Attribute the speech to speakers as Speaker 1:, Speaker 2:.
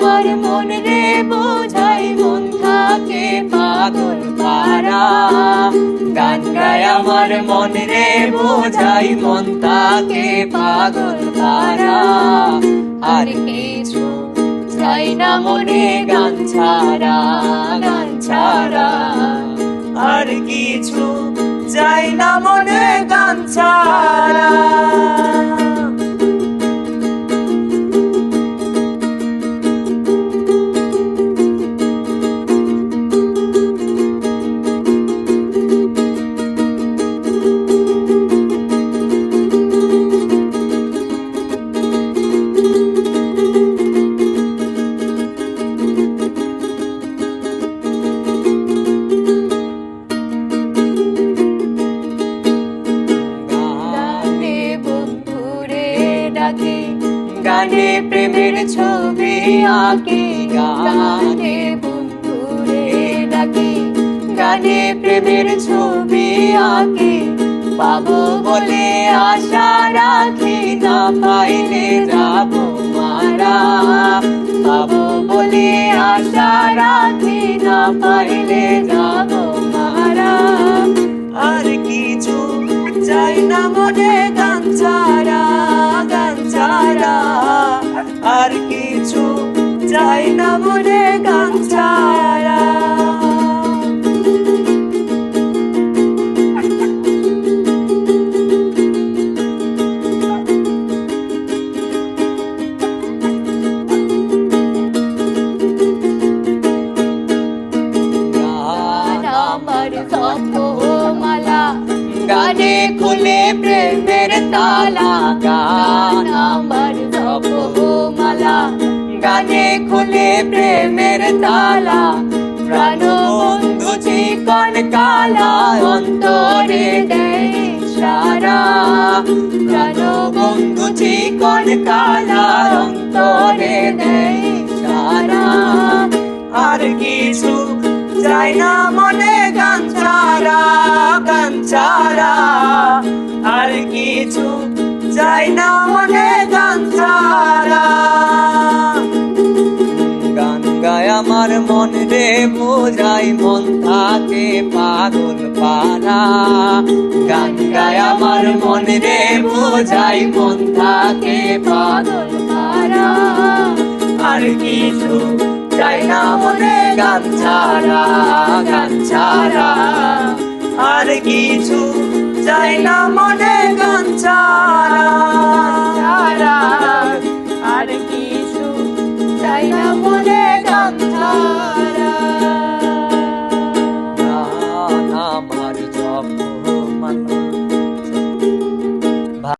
Speaker 1: আমার মন রে বোঝাই মন থাকে পাগল পারা। গান গায় আমার মন রে বোঝাই মন থাকে পাগল পারা। আর কিছু চাই না মনে গান ছাড়া, গান ছাড়া। আর কিছু চাই না মনে গান ছাড়া। গানে প্রেমের ছবি আঁকি, গানে বন্ধুরে ডাকি। গানে প্রেমের ছবি আঁকি, পাবো বলে আশা রাখি, না পাইলে যাবো মারা। পাবো বলে আশা রাখি, না পাইলে যাবো মারা। আর কিছু চাই না মনে গান ছাড়া, গান ছাড়া। আর কিছু চাই না মনে গান ছাড়া। গানে খুলে প্রেমের তালা, গান আমার জপমালা। গানে খুলে প্রেমের তালা, প্রাণ বন্ধু চিকন কালা, অন্তরে দেয় সারা। প্রাণ বন্ধু চিকন কালা, অন্তরে দেয় সারা। আর কিছু চাই না মনে গান ছাড়া, গান ছাড়া। আর কিছু চাই না মনে গান ছাড়া। গান গায় আমার মন রে বোঝাই মন থাকে পাগল পারা। গান গায় আমার মন রে বোঝাই মন থাকে পাগল পারা। আর কিছু চাই না মনে গান ছাড়া, গান ছাড়া। আর কিছু চাই না মনে গান ছাড়া, ছাড়া। আর